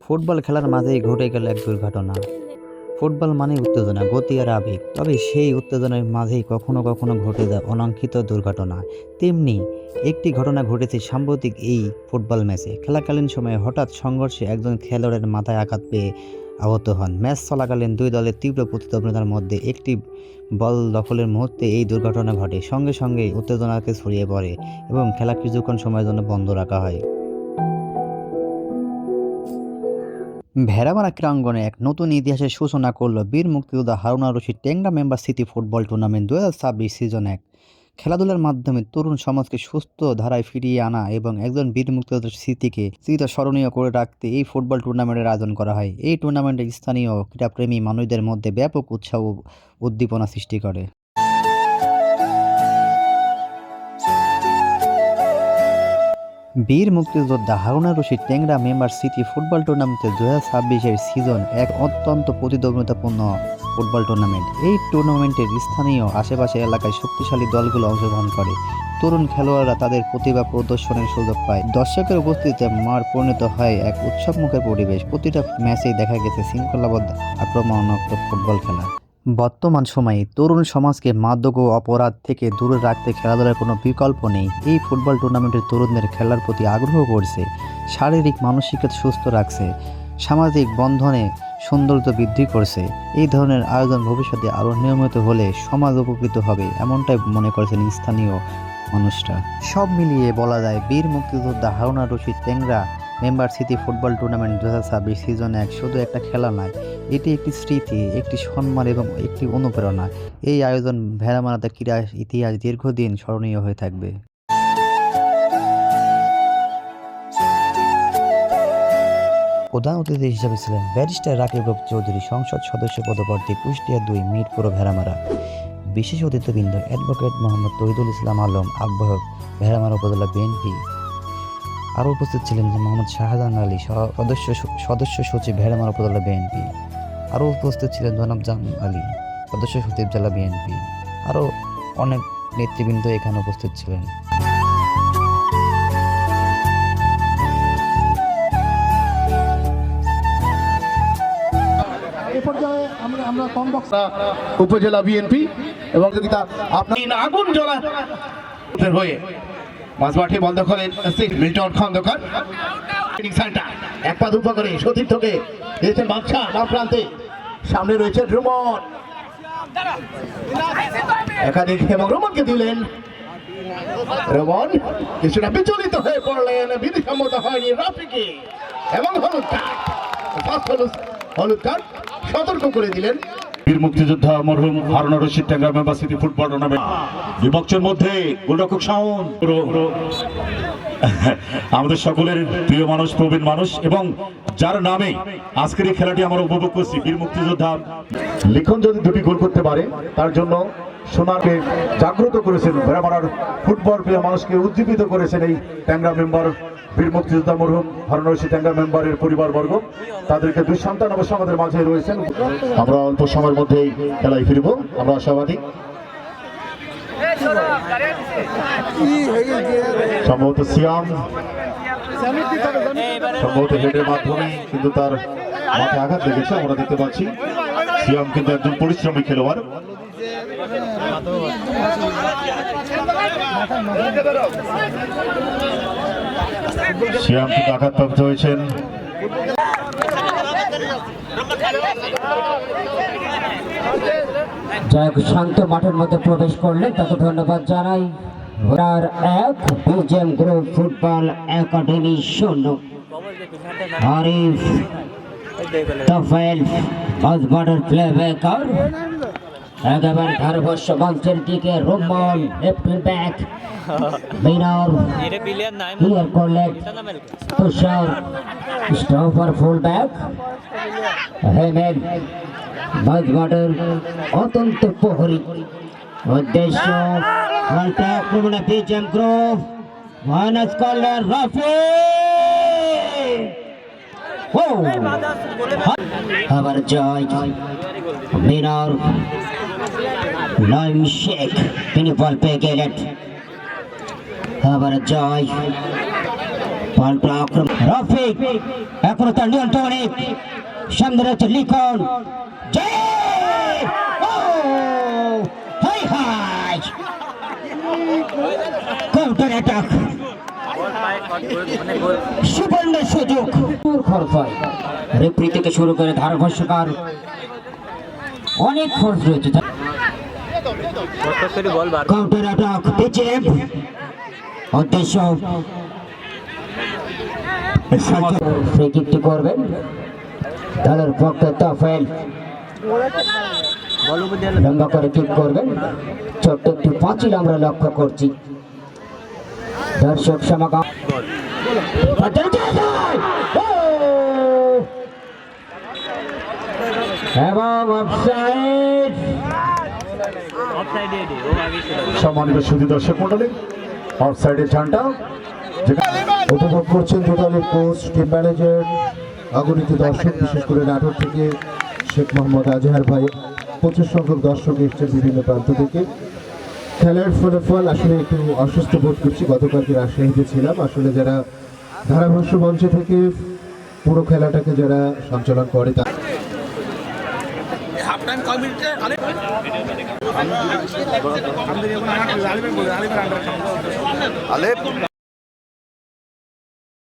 Football খেলার মাঝেই ঘটে গেল এক দুর্ঘটনা। ফুটবল মানে উত্তেজনা, গতি আর আবেগ। তবে সেই উত্তেজনার মাঝেই কখনো কখনো ঘটে যায় অনাকাঙ্ক্ষিত দুর্ঘটনা। তেমনি একটি ঘটনা ঘটেছে সাম্প্রতিক এই ফুটবল ম্যাচে। খেলাকালীন সময়ে হঠাৎ সংঘর্ষে একজন খেলোয়াড়ের মাথায় আঘাত পেয়ে আহত হন। ম্যাচ চলাকালীন দুই দলের তীব্র প্রতিদ্বন্দ্বিতার মধ্যে একটি বল দখলের মুহূর্তে এই দুর্ঘটনা ঘটে। সঙ্গে সঙ্গেই উত্তেজনাকে ছড়িয়ে পড়ে এবং খেলা কিছুক্ষণ সময়ের জন্য বন্ধ রাখা হয়। ভেড়ামারা ক্রীড়াঙ্গনে এক নতুন ইতিহাসের সূচনা করল বীর মুক্তিযোদ্ধা Haruna Rashid Tengra member city football tournament 2026 season 1। খেলাধুলার মাধ্যমে তরুণ সমাজকে সুস্থ ধারায় ফিরিয়ে আনা এবং একজন বীর মুক্তিযোদ্ধার স্মৃতিকে স্মরণীয় করে রাখতে এই ফুটবল টুর্নামেন্টের আয়োজন করা হয়। এই টুর্নামেন্টে স্থানীয় ক্রীড়াপ্রেমী মানুষদের মধ্যে ব্যাপক উৎসাহ ও উদ্দীপনা সৃষ্টি করে। বীর মুক্তিযোদ্ধা Haruna Rashid Tengra member city football টুর্নামেন্টে 2026-এর সিজন 1 অত্যন্ত প্রতিদ্বন্দ্বিতাপূর্ণ ফুটবল টুর্নামেন্ট। এই টুর্নামেন্টের স্থানীয় আশেপাশের এলাকায় শক্তিশালী দলগুলো অংশগ্রহণ করে। তরুণ খেলোয়াড়রা তাদের প্রতিভা প্রদর্শনের সুযোগ পায়। দর্শকের উপস্থিতিতে মাঠ পরিণত হয় এক উৎসবমুখর পরিবেশ। প্রতিটা ম্যাচেই দেখা গেছে শৃঙ্খলাবদ্ধ আক্রমণাত্মক ফুটবল খেলা। বর্তমান সময়ে তরুণ সমাজকে মাদক ও অপরাধ থেকে দূরে রাখতে খেলাধুলার কোনো বিকল্প নেই। এই ফুটবল টুর্নামেন্টের তরুণদের খেলার প্রতি আগ্রহ করছে, শারীরিক মানসিকতা সুস্থ রাখছে, সামাজিক বন্ধনে সৌন্দর্য বৃদ্ধি করছে। এই ধরনের আয়োজন ভবিষ্যতে আরও নিয়মিত হলে সমাজ উপকৃত হবে, এমনটাই মনে করছেন স্থানীয় মানুষরা। সব মিলিয়ে বলা যায় বীর মুক্তিযোদ্ধা Haruna Rashid Tengra member city football tournament 2026 season 1 শুধু একটা খেলা নয়, এটি একটি স্মৃতি, একটি সম্মান এবং একটি অনুপ্রেরণা। এই আয়োজন ভেড়ামারাতে ক্রীড়া ইতিহাস দীর্ঘদিন স্মরণীয় হয়ে থাকবে। প্রধান অতিথি হিসেবে ছিলেন ব্যারিস্টার রাকিব চৌধুরী, সংসদ সদস্য পদপ্রার্থী, কুষ্টিয়া 2, মিরপুর ভেড়ামারা। বিশেষ অতিথিবৃন্দ অ্যাডভোকেট মোহাম্মদ তহিদুল ইসলাম আলম, আহ্বায়ক, ভেড়ামারা উপজেলা বিএনপি। আরও উপস্থিত ছিলেন মোহাম্মদ শাহজাহান আলী, সদস্য সচিব, ভেড়ামারা উপজেলা বিএনপি। আরও উপস্থিত ছিলেন জনাব জাম আলী, সদস্য সচিব, জেলা বিএনপি। আরও অনেক নেতৃবৃন্দ এখানে উপস্থিত ছিলেন। উপজেলা বিএনপি এবং আপনি আগুন জ্বলা হয়ে মাঝমাঠে বন্ধ করেন মিল্টন খন্দকার। এক পা দুপা করে সতীর্থকে দিয়েছেন বাদশা বাম প্রান্তে, সামনে রয়েছে রোমন, একাধিক এবং রোমনকে দিলেন। রোমন কিছুটা বিচলিত হয়ে পড়লেন, বিধিসম্মত হয়নি রাফিকে এবং হলুদ কার্ড সতর্ক করে দিলেন। বীর মুক্তিযোদ্ধা মরহুম Haruna Rashid Tengra member city football tournament বিপক্ষের মধ্যে গোলরক্ষক শাওন, আমাদের সকলের প্রিয় মানুষ, প্রবীণ মানুষ এবং যার নামে আজকের এই খেলাটি আমরা উপভোগ করছি। বীর মুক্তিযোদ্ধা লিখন যদি দুটি গোল করতে পারে তার জন্য সোনাকে জাগ্রত করেছেন, ভেড়ামারার ফুটবল প্রিয় মানুষকে উজ্জীবিত করেছেন এই টেংরা মেম্বার বীর মুক্তিযোদ্ধা মরহুম হারুনা রশিদ টেংরা মেম্বারের পরিবারবর্গ। তাদেরকে 2 সন্তান অবশ্য আমাদের মাঝে রয়েছেন। আমরা অল্প সময়ের মধ্যেই খেলায় ফিরব, আমরা আশাবাদী। সম্ভবত সিয়াম সম্ভবত হেডের মাধ্যমে কিন্তু তার মাথায় আঘাত লেগেছে, আমরা দেখতে পাচ্ছি। সিয়াম কিন্তু একজন পরিশ্রমী খেলোয়াড়। সিয়াম কিন্তু আঘাতপ্রাপ্ত হয়েছেন। যাই হোক, শান্ত মাঠের মধ্যে প্রবেশ করলেন, তাকে ধন্যবাদ জানাই। ঘোড়ার 1 BJM group football academy 0, Arif Tofayel মাঝমাঠের প্লেব্যাকার, একেবারে ধারবর্ষ মঞ্চের দিকে Roman left back, Minar clear করলেন, Tushar stopper full back, Hemen মাঝমাঠের অত্যন্ত প্রহরী। উদ্দেশ্য পাল্টা আক্রমণে বিজেএম গ্রুপ মাইনাস করলেন রাফি, আবার জয় মিনার নাইম শেখ, তিনি বল পেয়ে গেলেন। আবার জয় বলটা আক্রমণ রফিক এখনো তার নিয়ন্ত্রণে সামনে রয়েছে লিখন জয়! ও! হাই হাই কাউন্টার অ্যাটাক সুবর্ণ সুযোগ খরচ হয় রেফারি থেকে শুরু করে ধারাভাষ্যকার অনেক খরচ রয়েছে কাউন্টার অ্যাটাক পিছিয়ে উদ্দেশ্য ফ্রি কিকটি করবেন দলের পক্ষে তাফেল লম্বা করে কিক করবেন ছোট্ট একটি পাঁচিল আমরা লক্ষ্য করছি দর্শক সমাগম এবং অফসাইড সম্মানিত সুধী দর্শক মন্ডলী অফসাইডের ঝান্ডা উপভোগ করছেন দোকানের কোচ টিম ম্যানেজার আগনিত দর্শক বিশেষ করে নাটোর থেকে শেখ মোহাম্মদ আজহার ভাই প্রচুর সংখ্যক দর্শক এসছেন বিভিন্ন প্রান্ত থেকে খেলার ফলাফল আসলে একটু অসুস্থ বোধ করছি গতকালকে রাজশাহীতে ছিলাম আসলে যারা ধারাভাষ্য মঞ্চ থেকে পুরো খেলাটাকে যারা সঞ্চালন করে তা আলেপ